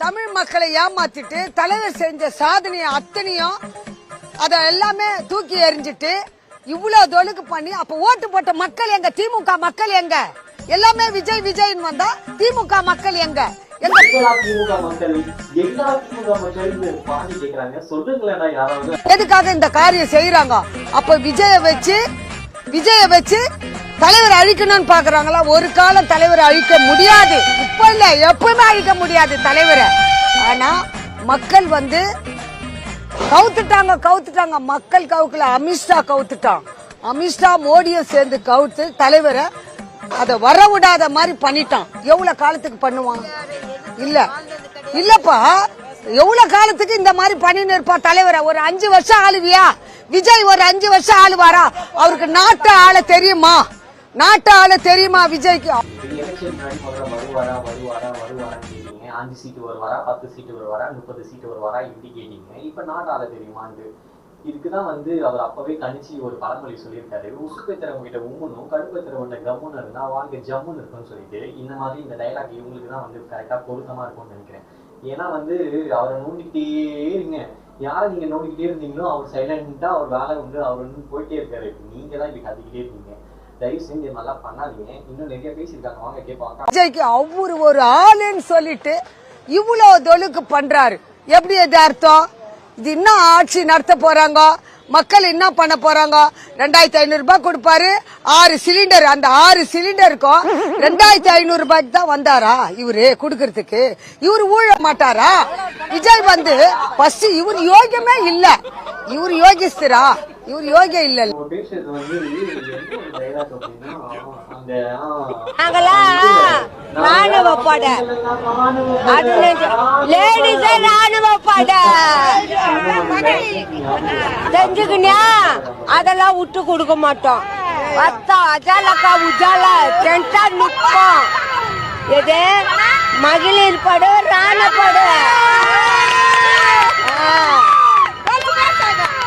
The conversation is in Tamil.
தமிழ் மக்களை ஏமாத்திட்டு தலைவர் செஞ்ச சாதனையை அத்தனையும் அத எல்லாமே தூக்கி எறிஞ்சிட்டு இவ்வளவு தொழுக்கு பண்ணி அப்ப ஓட்டு போட்ட மக்கள் எங்க? திமுக மக்கள் எங்க? எல்லாமே விஜய் விஜய்னு வந்தா திமுக மக்கள் எங்க? எதுக்காக இந்த காரியம் செய்யறாங்க? அப்ப விஜய வச்சு தலைவர் அழிக்கணும்னு பாக்குறாங்களா? ஒரு காலம் தலைவரை அழிக்க முடியாது. இப்ப இல்ல, எப்பவுமே அழிக்க முடியாது தலைவரை. ஆனா மக்கள் கவுத்துட்டாங்க. மக்கள் கவுக்கல, அமித்ஷா கவுத்துட்டான். அமித்ஷா மோடியும் சேர்ந்து கவுத்து தலைவரை அத வர விடாத மாதிரி பண்ணிட்டான். எவ்வளவு காலத்துக்கு பண்ணுவான்? இல்லப்பா, எவ்வளவு காலத்துக்கு இந்த மாதிரி பண்ணின்னு இருப்பா தலைவரை? ஒரு 5 வருஷம் ஆளுவியா? விஜய் ஒரு 5 வருஷம் ஆளுவாரா? அவருக்கு நாட்டு ஆள தெரியுமா? விஜய்க்கு? 5 சீட்டு வருவாரா, 10 சீட்டு வருவாரா, 30 சீட்டு வருவாரா, இப்படி கேட்டீங்க. இப்ப நாட்டால தெரியுமான்னு இதுக்குதான் அவர் அப்பவே கணிச்சு ஒரு பழமொழி சொல்லியிருக்காரு. உப்பு பேத்துறவங்க கிட்ட உம்முனும், கடுப்பு பேத்துறவங்க கம்முன்னு இருந்தா வாழ்க்கை ஜம்முன்னு இருக்கும்னு சொல்லிட்டு இந்த மாதிரி இந்த டைலாக் இவங்களுக்கு தான் கரெக்டா பொருத்தமா இருக்கும்னு நினைக்கிறேன். ஏன்னா அவரை நோண்டிக்கிட்டே இருங்க. யாரை நீங்க நோண்டிக்கிட்டே இருந்தீங்களோ அவர் சைலண்டா அவர் வேலை அவர் போயிட்டே இருக்காரு. நீங்க தான் இப்படி கத்திக்கிட்டே இருக்கீங்க. தயவு செஞ்சு நல்லா பண்ணாதீங்க. இன்னும் நிறைய பேசியிருக்காங்க, வாங்க கேட்பாங்க. விஜய்க்கு அவரு ஒரு ஆளுன்னு சொல்லிட்டு இவ்வளவு தொழுக்கு பண்றாரு. எப்படி இது அர்த்தம்? இது இன்னும் ஆட்சி நடத்த போறாங்க, மக்கள் என்ன பண்ண போறாங்க? 2500 ரூபாய் கொடுப்பாரு, 6 சிலிண்டர். அந்த 6 சிலிண்டருக்கும் 2500 ரூபாய்க்கு தான் வந்தாரா இவரு குடுக்கறதுக்கு? இவரு ஊழ மாட்டாரா? விஜய் ஃபர்ஸ்ட் இவரு யோகியமே இல்ல. இவரு யோகிஸ்தரா? இவரு யோகியம் இல்ல. ராணுவ பட ராணுவ பட தெரிஞ்சுக்கினியா? அதெல்லாம் விட்டு கொடுக்க மாட்டோம். அஜாலக்கா உஜால நிற்போம். எது மகளிர் படம், ராணுவ படம்.